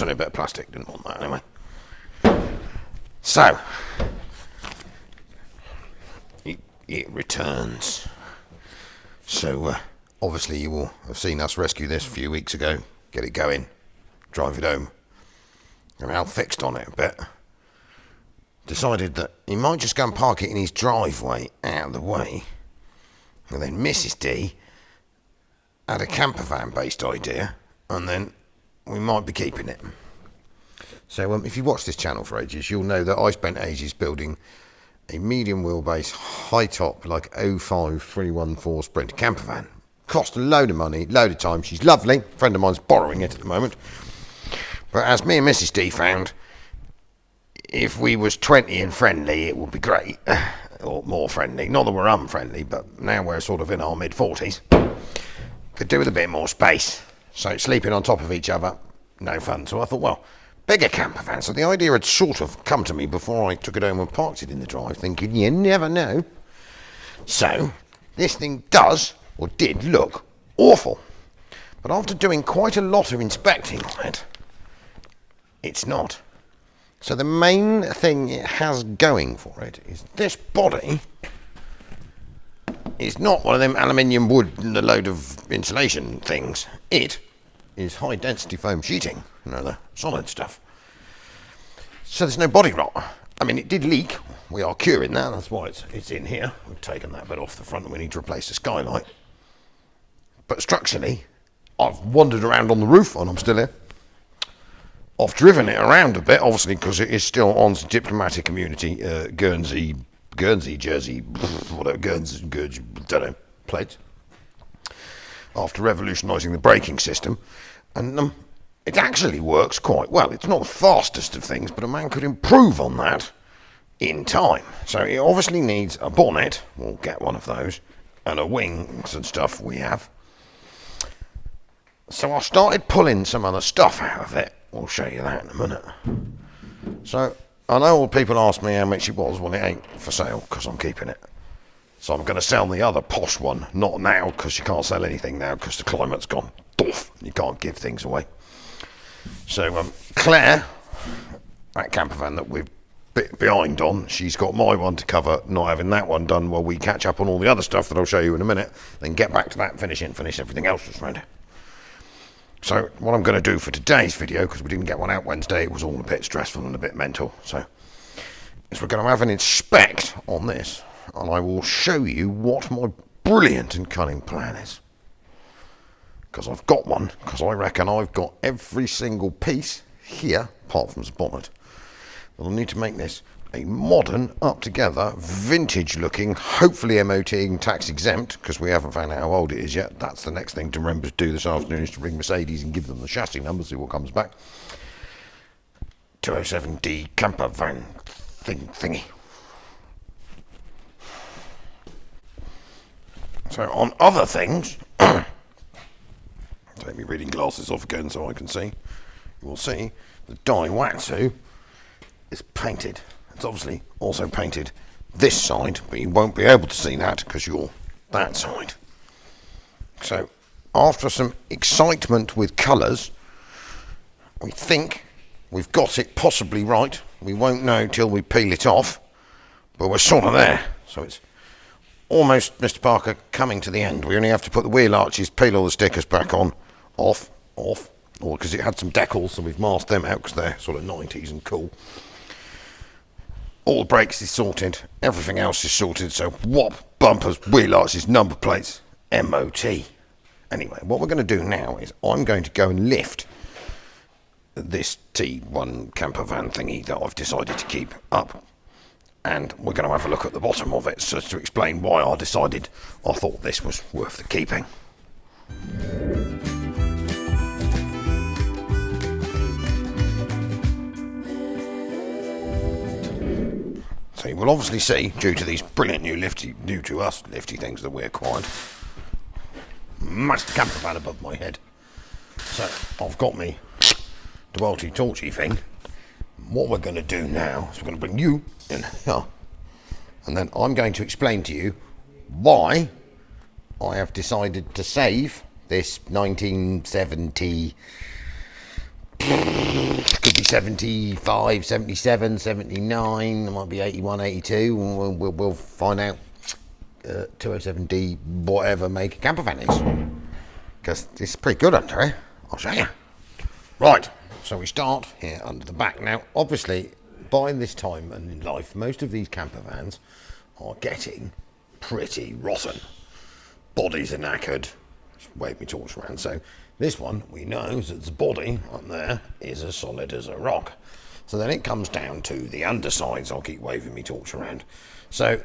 That's only a bit of plastic, didn't want that anyway. So, it returns. So, obviously you will have seen us rescue this a few weeks ago, get it going, drive it home. And Al fixed on it a bit. Decided that he might just go and park it in his driveway out of the way. And then Mrs. D had a camper van based idea, and then we might be keeping it. So if you watch this channel for ages, you'll know that I spent ages building a medium wheelbase, high top, like 05 314 Sprinter camper van. Cost a load of money, load of time. She's lovely. A friend of mine's borrowing it at the moment. But as me and Mrs. D found, if we was 20 and friendly, it would be great. Or more friendly. Not that we're unfriendly, but now we're sort of in our mid-40s. Could do with a bit more space. So sleeping on top of each other, no fun. So I thought, well, bigger camper van. So the idea had sort of come to me before I took it home and parked it in the drive, thinking, you never know. So this thing does, or did, look awful. But after doing quite a lot of inspecting on it, it's not. So the main thing it has going for it is this body is not one of them aluminium wood and a load of insulation things. It is high density foam sheeting, you know, the solid stuff. So there's no body rot. I mean, it did leak. We are curing that. That's why it's in here. We've taken that bit off the front and we need to replace the skylight. But structurally, I've wandered around on the roof and I'm still here. I've driven it around a bit, obviously, because it is still on the diplomatic community, Guernsey, Jersey, whatever, Guernsey, don't know, plates. After revolutionising the braking system. And it actually works quite well. It's not the fastest of things, but a man could improve on that in time. So it obviously needs a bonnet, we'll get one of those, and a wings and stuff we have. So I started pulling some other stuff out of it. I'll show you that in a minute. So I know all people ask me how much it was. Well, it ain't for sale because I'm keeping it. So I'm going to sell the other posh one. Not now, because you can't sell anything now because the climate's gone doof. You can't give things away. So Claire, that camper van that we're behind on, she's got my one to cover, not having that one done while we catch up on all the other stuff that I'll show you in a minute. Then get back to that and finish everything else that's around it. So what I'm going to do for today's video, because we didn't get one out Wednesday, it was all a bit stressful and a bit mental, so is we're going to have an inspect on this, and I will show you what my brilliant and cunning plan is. Because I've got one, because I reckon I've got every single piece here, apart from the bonnet. But I'll need to make this a modern, up-together, vintage-looking, hopefully MOT and tax exempt, because we haven't found out how old it is yet. That's the next thing to remember to do this afternoon, is to ring Mercedes and give them the chassis number, see what comes back. 207D camper van thingy. So on other things, take my reading glasses off again so I can see. You will see the Daihatsu is painted. It's obviously also painted this side, but you won't be able to see that because you're that side. So after some excitement with colours, we think we've got it possibly right. We won't know till we peel it off, but we're sort of there. So it's almost, Mr. Parker, coming to the end. We only have to put the wheel arches, peel all the stickers back on, off, or because it had some decals, so we've masked them out because they're sort of 90s and cool. All the brakes is sorted, everything else is sorted, so whop, bumpers, wheel arches, number plates, MOT. Anyway, what we're going to do now is I'm going to go and lift this T1 camper van thingy that I've decided to keep up, and we're going to have a look at the bottom of it so to explain why I thought this was worth the keeping. So you will obviously see, due to these brilliant new to us lifty things that we acquired, massive camper van above my head. So I've got me Dewalty Torchy thing. What we're going to do now is we're going to bring you in here, and then I'm going to explain to you why I have decided to save this 1970 Could be 75, 77, 79, it might be 81, 82. We'll find out 207D, whatever make a camper van is. Because it's pretty good under here. I'll show you. Right, so we start here under the back. Now, obviously, by this time in life, most of these camper vans are getting pretty rotten. Bodies are knackered. Just wave me torch around. So this one, we know that the body up there is as solid as a rock. So then it comes down to the undersides. I'll keep waving me torch around. So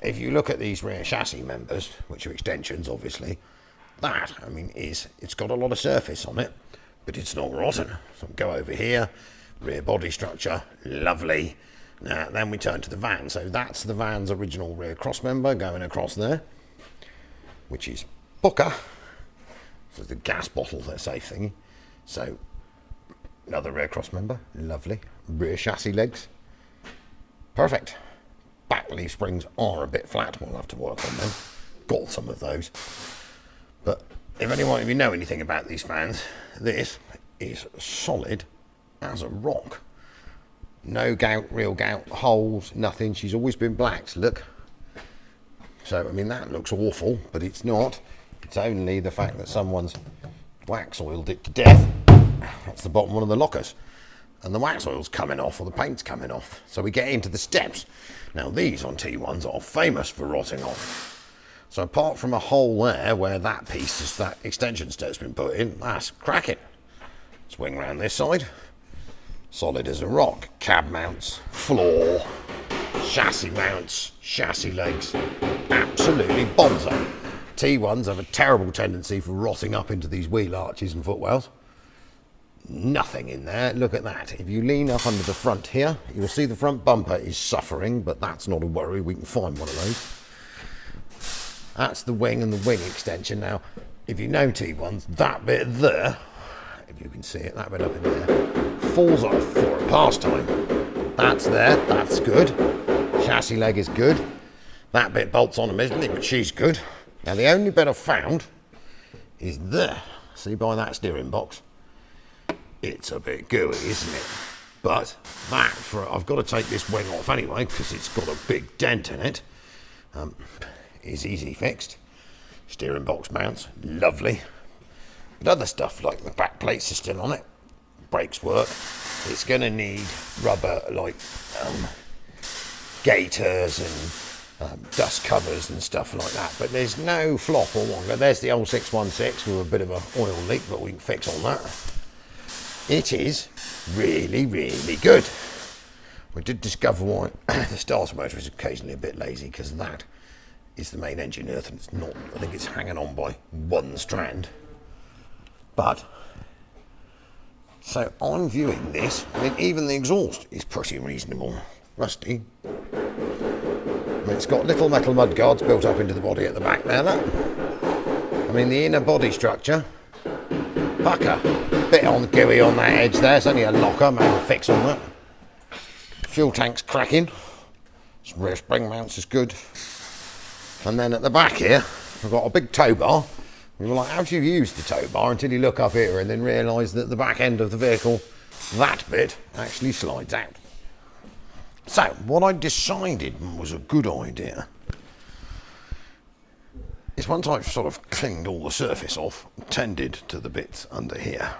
if you look at these rear chassis members, which are extensions, obviously, that, I mean, it's got a lot of surface on it, but it's not rotten. So go over here, rear body structure, lovely. Now, then we turn to the van. So that's the van's original rear cross member going across there, which is Booker. So the gas bottle, that safe thingy. So another rear cross member, lovely. Rear chassis legs, perfect. Back leaf springs are a bit flat, we'll have to work on them. Got some of those. But if anyone of you know anything about these fans, this is solid as a rock. No gout, real gout, holes, nothing. She's always been blacked, look. So, I mean, that looks awful, but it's not. It's only the fact that someone's wax oiled it to death. That's the bottom one of the lockers. And the wax oil's coming off, or the paint's coming off. So we get into the steps. Now, these on T1s are famous for rotting off. So apart from a hole there where that piece, is that extension step's been put in, that's cracking. Swing round this side. Solid as a rock. Cab mounts, floor, chassis mounts, chassis legs. Absolutely bonzo. T1s have a terrible tendency for rotting up into these wheel arches and footwells. Nothing in there. Look at that. If you lean up under the front here, you'll see the front bumper is suffering, but that's not a worry. We can find one of those. That's the wing and the wing extension. Now, if you know T1s, that bit there, if you can see it, that bit up in there, falls off for a pastime. That's there, that's good. Chassis leg is good. That bit bolts on immediately, but she's good. Now, the only bit I've found is there. See by that steering box? It's a bit gooey, isn't it? But that, I've got to take this wing off anyway, because it's got a big dent in it. Is easy fixed. Steering box mounts, lovely. But other stuff like the back plates are still on it. Brakes work. It's going to need rubber like gaiters and dust covers and stuff like that. But there's no flop or longer. There's the old 616 with a bit of an oil leak, but we can fix on that. It is really, really good. We did discover why the starter motor is occasionally a bit lazy, because that is the main engine earth, and it's not. I think it's hanging on by one strand. But so I'm viewing this. I mean, even the exhaust is pretty reasonable. Rusty. I mean, it's got little metal mud guards built up into the body at the back there. Look. I mean, the inner body structure. Pucker. Bit on gooey on that edge there. It's only a locker. Maybe a fix on that. Fuel tank's cracking. Some rear spring mounts is good. And then at the back here, we've got a big tow bar. We were like, how do you use the tow bar? Until you look up here and then realise that the back end of the vehicle, that bit, actually slides out. So, what I decided was a good idea is once I've sort of cleaned all the surface off, tended to the bits under here,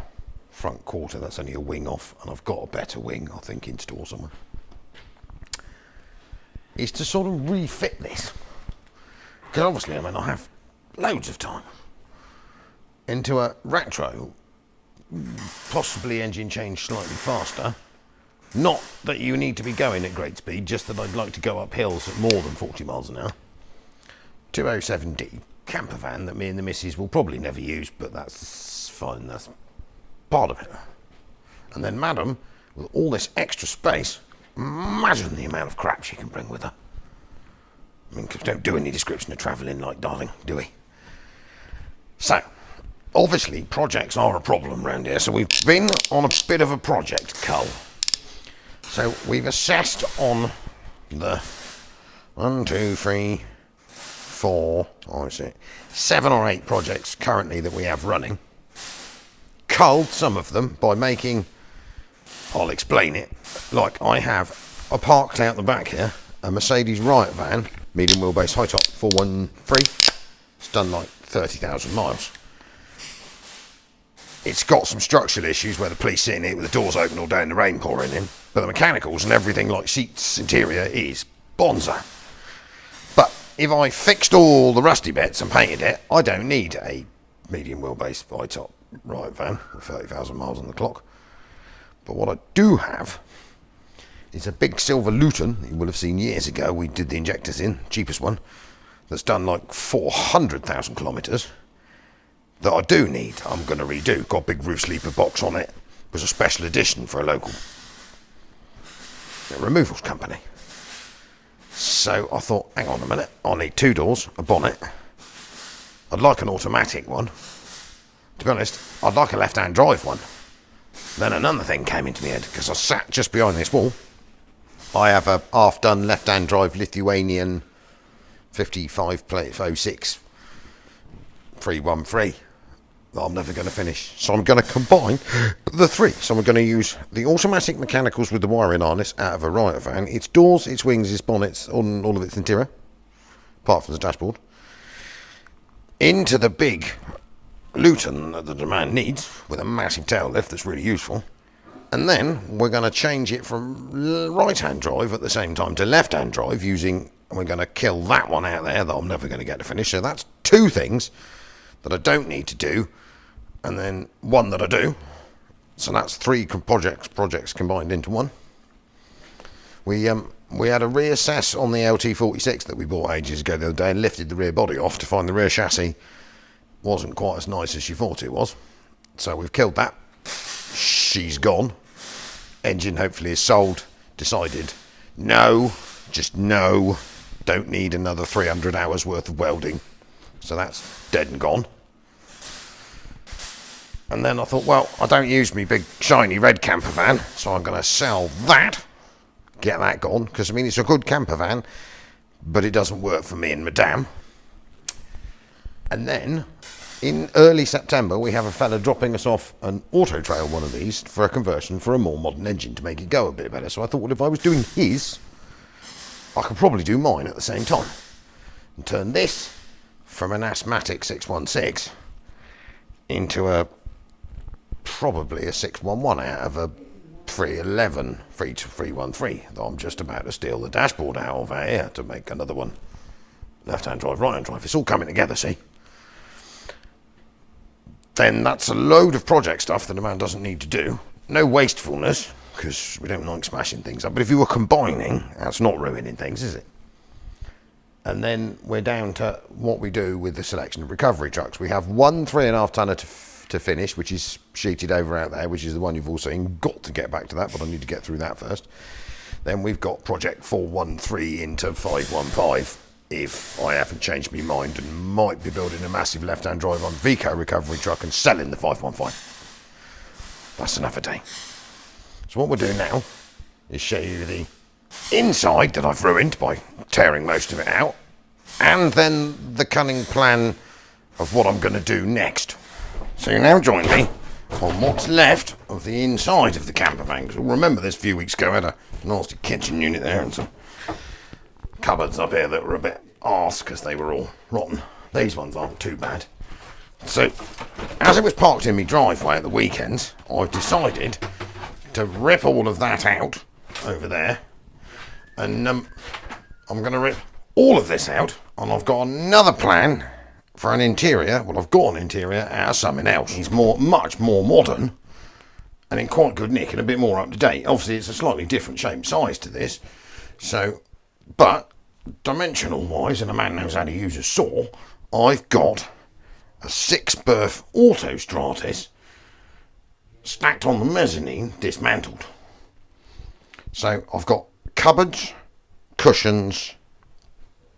front quarter, that's only a wing off, and I've got a better wing, I think, in store somewhere, is to sort of refit this. Because obviously, I mean, I have loads of time into a retro, possibly engine change slightly faster. Not that you need to be going at great speed, just that I'd like to go up hills at more than 40 miles an hour. 207D camper van that me and the missus will probably never use, but that's fine, that's part of it. And then Madam, with all this extra space, imagine the amount of crap she can bring with her. I mean, because we don't do any description of travelling like darling, do we? So, obviously, projects are a problem around here, so we've been on a bit of a project cull. So, we've assessed on the 1, 2, 3, 4, or is it 7 or 8 projects currently that we have running. Culled some of them by making I'll explain it. Like I parked out the back here a Mercedes Riot van, medium wheelbase, high top, 413. It's done like 30,000 miles. It's got some structural issues where the police sit in it with the doors open all day and the rain pouring in. But the mechanicals and everything like seats, interior is bonza. But if I fixed all the rusty bits and painted it, I don't need a medium wheelbase high top Riot van with 30,000 miles on the clock. But what I do have is a big silver Luton you will have seen years ago. We did the injectors in, cheapest one, that's done like 400,000 kilometres. That I do need, I'm going to redo. Got a big roof sleeper box on it. It was a special edition for a local removals company. So I thought, hang on a minute, I'll need 2 doors, a bonnet. I'd like an automatic one. To be honest, I'd like a left-hand drive one. Then another thing came into my head, because I sat just behind this wall. I have a half-done left-hand drive Lithuanian 55 plate 06 313 that I'm never going to finish. So I'm going to combine the 3. So I'm going to use the automatic mechanicals with the wiring harness out of a Riot van. Its doors, its wings, its bonnets, on all of its interior, apart from the dashboard, into the big Luton that the demand needs with a massive tail lift that's really useful. And then we're going to change it from right-hand drive at the same time to left-hand drive and we're going to kill that one out there that I'm never going to get to finish. So that's 2 things that I don't need to do, and then 1 that I do. So that's 3 projects combined into 1. We had a reassess on the LT46 that we bought ages ago the other day and lifted the rear body off to find the rear chassis wasn't quite as nice as she thought it was. So we've killed that. She's gone. Engine hopefully is sold. Decided no, just no, don't need another 300 hours worth of welding. So that's dead and gone. And then I thought, well, I don't use me big shiny red camper van, so I'm going to sell that, get that gone, because I mean it's a good camper van, but it doesn't work for me and Madame. And then in early September we have a fella dropping us off an Auto Trail, one of these, for a conversion for a more modern engine to make it go a bit better. So I thought, well, if I was doing his, I could probably do mine at the same time and turn this from an asthmatic 616 into probably a 611 out of a 313 that I'm just about to steal the dashboard out of here to make another one. Left-hand drive, right-hand drive, it's all coming together, see? Then that's a load of project stuff that a man doesn't need to do. No wastefulness, because we don't like smashing things up, but if you were combining, that's not ruining things, is it? And then we're down to what we do with the selection of recovery trucks. We have 1 3.5 tonner to finish, which is sheeted over out there, which is the one you've all seen. Got to get back to that, but I need to get through that first. Then we've got project 413 into 515, if I haven't changed my mind, and might be building a massive left-hand drive on Vico recovery truck and selling the 515. That's another day. So what we'll do now is show you the inside that I've ruined by tearing most of it out, and then the cunning plan of what I'm going to do next. So you now join me on what's left of the inside of the camper van. Because remember this a few weeks ago, I had a nasty kitchen unit there and some cupboards up here that were a bit arse because they were all rotten. These ones aren't too bad. So as it was parked in my driveway at the weekend, I've decided to rip all of that out over there, and I'm going to rip all of this out, and I've got another plan for an interior. Well, I've got an interior out of something else. It's much more modern and in quite good nick and a bit more up to date. Obviously it's a slightly different shape size to this, so, but dimensional wise, and a man knows how to use a saw, I've got a 6-berth Auto Stratus stacked on the mezzanine, dismantled. So I've got cupboards, cushions,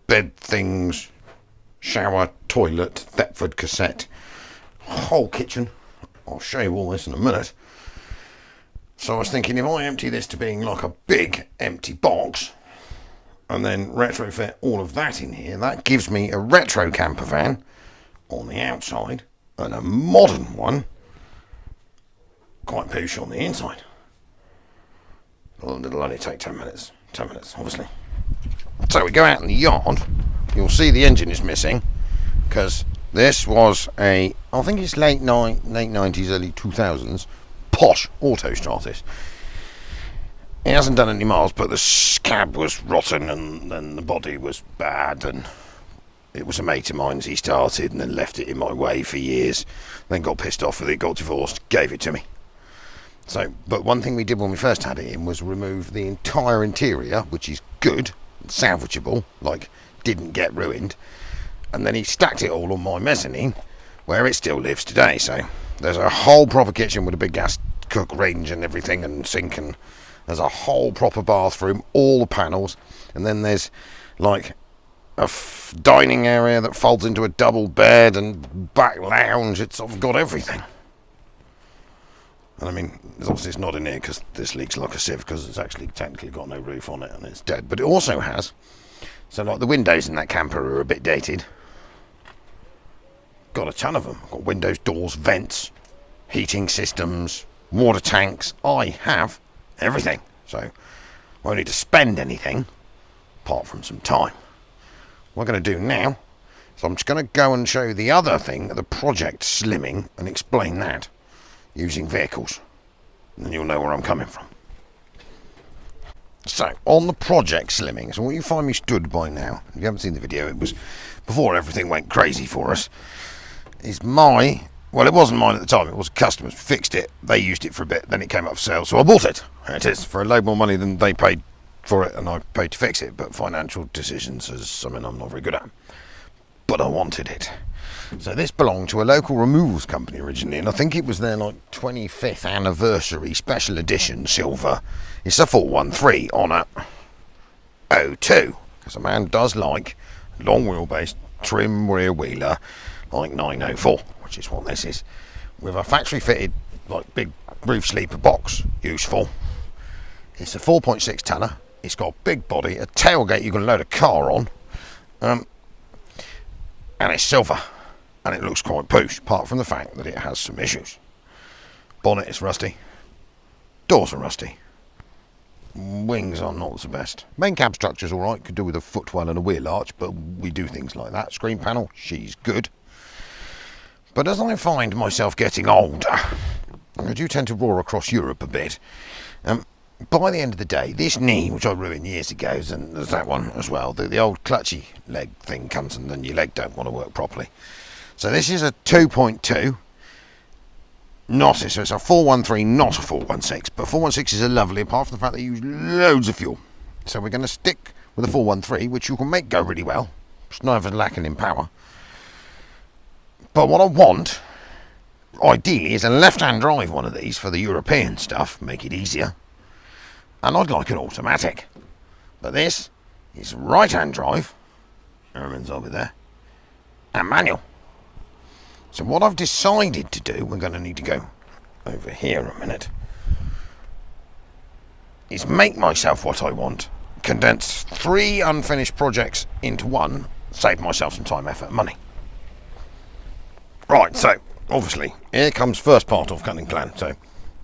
bed things, shower, toilet, Thetford cassette, whole kitchen. I'll show you all this in a minute. So I was thinking, if I empty this to being like a big empty box and then retrofit all of that in here, that gives me a retro camper van on the outside and a modern one, quite poosh, on the inside. Well, it'll only take 10 minutes. 10 minutes, obviously. So we go out in the yard. You'll see the engine is missing, because this was I think it's late 90s, early 2000s, posh auto Stratus. It hasn't done any miles, but the cab was rotten, and then the body was bad, and it was a mate of mine's. He started and then left it in my way for years, then got pissed off with it, got divorced, gave it to me. So, but one thing we did when we first had it in was remove the entire interior, which is good, salvageable, like didn't get ruined, and then he stacked it all on my mezzanine, where it still lives today. So there's a whole proper kitchen with a big gas cook range and everything, and sink, and there's a whole proper bathroom, all the panels, and then there's like a dining area that folds into a double bed and back lounge. It's sort of got everything. And I mean, obviously it's not in here because this leaks like a sieve, because it's actually technically got no roof on it and it's dead. But it also has, so like the windows in that camper are a bit dated. Got a ton of them. Got windows, doors, vents, heating systems, water tanks. I have everything. So I won't need to spend anything apart from some time. What I'm going to do now is I'm just going to go and show you the other thing, the project slimming, and explain that using vehicles, and then you'll know where I'm coming from. So on the project slimming, so what you find me stood by now, if you haven't seen the video, it was before everything went crazy for us, is it wasn't mine at the time, it was customers fixed it, they used it for a bit, then it came up for sale, so I bought it. There it is, for a load more money than they paid for it, and I paid to fix it. But financial decisions is something I'm not very good at, but I wanted it. So this belonged to a local removals company originally, and I think it was their like 25th anniversary special edition silver. It's a 413 on a 02, because a man does like long wheelbase trim rear wheeler like 904, which is what this is, with a factory fitted like big roof sleeper box. Useful. It's a 4.6 tonner. It's got a big body, a tailgate you can load a car on, and it's silver. And it looks quite poosh, apart from the fact that it has some issues. Bonnet is rusty. Doors are rusty. Wings are not the best. Main cab structure's alright, could do with a footwell and a wheel arch, but we do things like that. Screen panel, she's good. But as I find myself getting older, I do tend to roar across Europe a bit. By the end of the day, this knee, which I ruined years ago, and there's that one as well, the old clutchy leg thing comes and then your leg don't want to work properly. So this is a 2.2, so it's a 413, not a 416, but 416 is a lovely, apart from the fact that you use loads of fuel. So we're going to stick with a 413, which you can make go really well. It's never lacking in power. But what I want, ideally, is a left-hand drive one of these for the European stuff, make it easier. And I'd like an automatic. But this is right-hand drive, everything's over there, and manual. So what I've decided to do, we're going to need to go over here a minute, is make myself what I want, condense 3 unfinished projects into one, save myself some time, effort and money. Right, so obviously here comes first part of cunning plan. So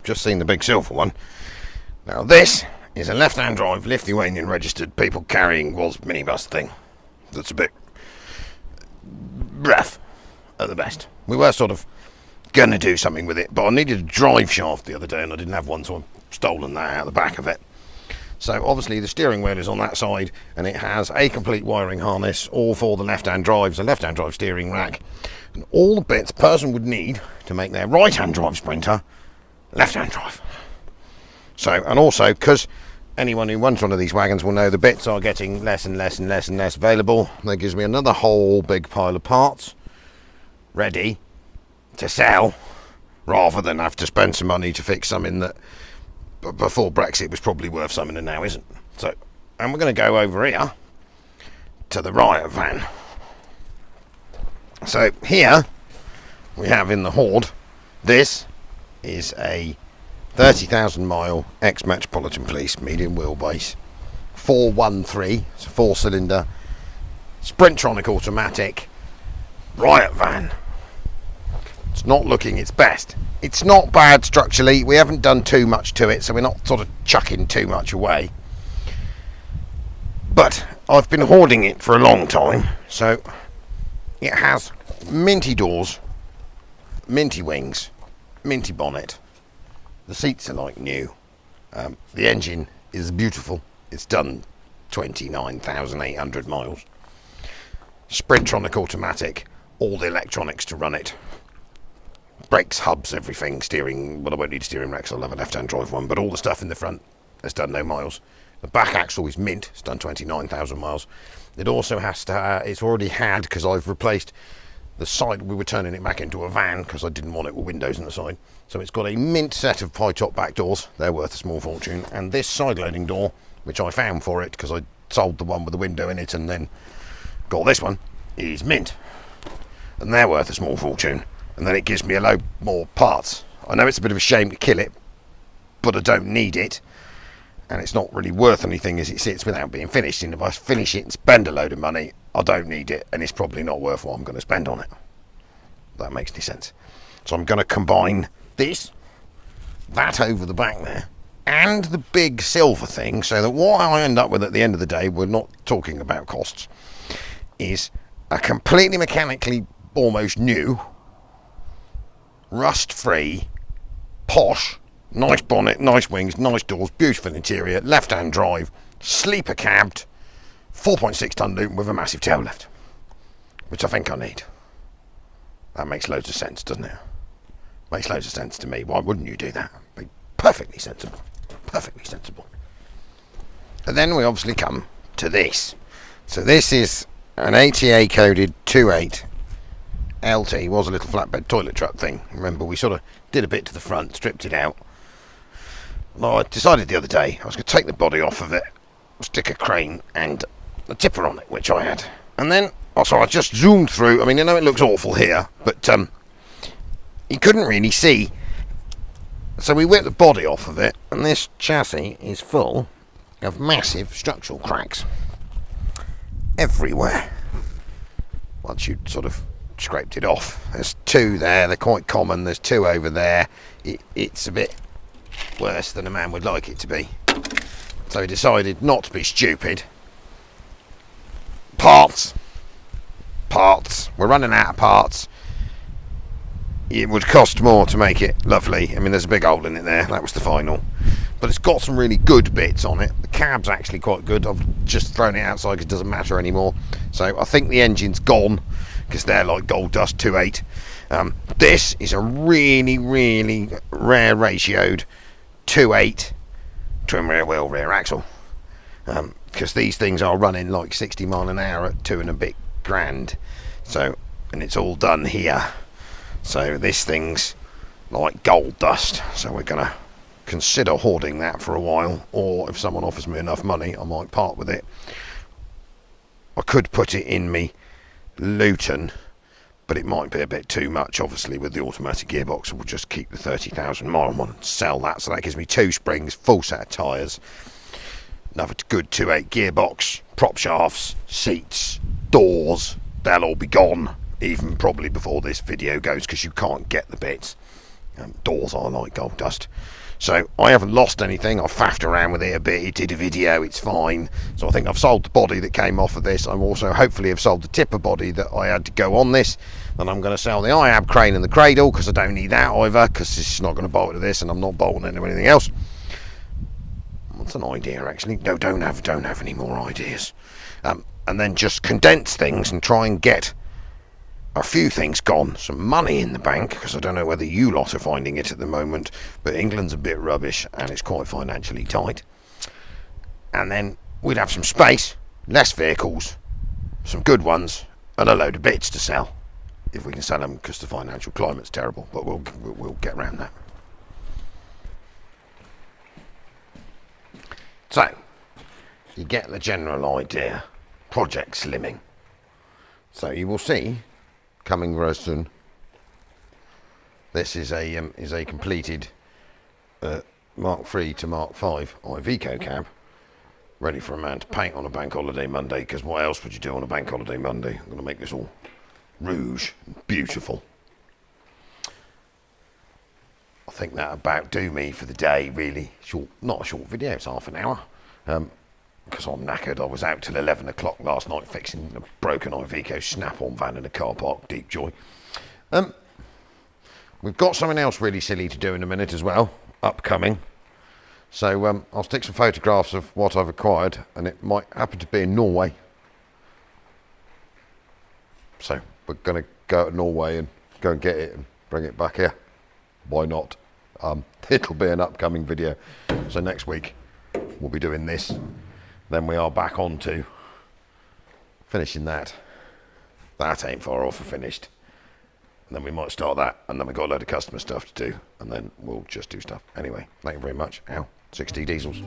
just seen the big silver one. Now this is a left-hand drive Lithuanian registered people carrying was minibus thing that's a bit rough at the best. We were sort of going to do something with it, but I needed a drive shaft the other day and I didn't have one, so I've stolen that out of the back of it. So obviously the steering wheel is on that side, and it has a complete wiring harness, all for the left-hand drives, a left-hand drive steering rack, and all the bits a person would need to make their right-hand drive Sprinter left-hand drive. So, and also, because anyone who runs one of these wagons will know the bits are getting less and less and less and less available, that gives me another whole big pile of parts ready to sell, rather than have to spend some money to fix something that before Brexit was probably worth something and now isn't. So, and we're going to go over here to the riot van. So here we have in the Horde, this is a 30,000 mile ex-Metropolitan Police medium wheelbase 413, it's a 4-cylinder Sprintronic automatic riot van. It's not looking its best. It's not bad structurally. We haven't done too much to it, so we're not sort of chucking too much away. But I've been hoarding it for a long time, so it has minty doors, minty wings, minty bonnet. The seats are like new. The engine is beautiful. It's done 29,800 miles. Sprintronic automatic, all the electronics to run it. Brakes, hubs, everything, steering. Well, I won't need a steering rack, so I'll have a left-hand drive one, but all the stuff in the front has done no miles. The back axle is mint, it's done 29,000 miles. It also has to, it's already had, because I've replaced the side, we were turning it back into a van, because I didn't want it with windows on the side. So it's got a mint set of pie top back doors, they're worth a small fortune, and this side loading door, which I found for it, because I sold the one with the window in it, and then got this one, is mint. And they're worth a small fortune. And then it gives me a load more parts. I know it's a bit of a shame to kill it, but I don't need it, and it's not really worth anything as it sits without being finished. And if I finish it and spend a load of money, I don't need it, and it's probably not worth what I'm going to spend on it. If that makes any sense. So I'm going to combine this, that over the back there, and the big silver thing, so that what I end up with at the end of the day, we're not talking about costs, is a completely mechanically almost new, rust-free, posh, nice bonnet, nice wings, nice doors, beautiful interior, left-hand drive, sleeper cabbed, 4.6 ton Luton with a massive tail lift, which I think I need. That makes loads of sense, doesn't it? Makes loads of sense to me. Why wouldn't you do that? Be perfectly sensible. Perfectly sensible. And then we obviously come to this. So this is an ATA coded 2.8 LT, was a little flatbed toilet truck thing. Remember, we sort of did a bit to the front, stripped it out. Well, I decided the other day I was going to take the body off of it, stick a crane and a tipper on it, which I had. And then, so I just zoomed through. I mean, I know it looks awful here, but you couldn't really see. So we whipped the body off of it, and this chassis is full of massive structural cracks everywhere. Once you sort of scraped it off, there's two there, they're quite common, there's two over there. It's a bit worse than a man would like it to be, so he decided not to be stupid. Parts, we're running out of parts. It would cost more to make it lovely. I mean, there's a big hole in it there, that was the final, but it's got some really good bits on it. The cab's actually quite good. I've just thrown it outside because it doesn't matter anymore. So I think the engine's gone, because they're like gold dust 2.8. This is a really, really rare ratioed 2.8 twin rear wheel rear axle, because these things are running like 60 mile an hour at 2 and a bit grand. So, and it's all done here. So this thing's like gold dust. So we're gonna consider hoarding that for a while, or if someone offers me enough money, I might part with it. I could put it in me Luton, but it might be a bit too much, obviously, with the automatic gearbox. So we'll just keep the 30,000 mile one and sell that. So that gives me 2 springs, full set of tyres, another good 2.8 gearbox, prop shafts, seats, doors. They'll all be gone, even probably before this video goes, because you can't get the bits. Doors are like gold dust. So I haven't lost anything. I've faffed around with it a bit. It did a video, it's fine. So I think I've sold the body that came off of this. I'm also hopefully have sold the tipper body that I had to go on this. And I'm going to sell the IAB crane and the cradle, because I don't need that either, because it's not going to bolt to this, and I'm not bolting into anything else. What's an idea, actually? No, don't have any more ideas. And then just condense things and try and get a few things gone, some money in the bank, because I don't know whether you lot are finding it at the moment, but England's a bit rubbish and it's quite financially tight. And then we'd have some space, less vehicles, some good ones, and a load of bits to sell, if we can sell them, because the financial climate's terrible, but we'll get around that. So you get the general idea. Project slimming. So you will see, coming very soon, this is a completed Mark III to Mark V Iveco cab, ready for a man to paint on a bank holiday Monday, because what else would you do on a bank holiday Monday? I'm going to make this all rouge and beautiful. I think that about do me for the day, really. Short, not a short video, it's half an hour. Because I'm knackered. I was out till 11 o'clock last night fixing a broken Iveco snap-on van in a car park, deep joy. We've got something else really silly to do in a minute as well, upcoming. So I'll stick some photographs of what I've acquired, and it might happen to be in Norway. So we're going to go to Norway and go and get it and bring it back here. Why not? It'll be an upcoming video. So next week we'll be doing this. Then we are back on to finishing that. That ain't far off of finished. And then we might start that, and then we've got a load of customer stuff to do, and then we'll just do stuff. Anyway, thank you very much. 60 diesels.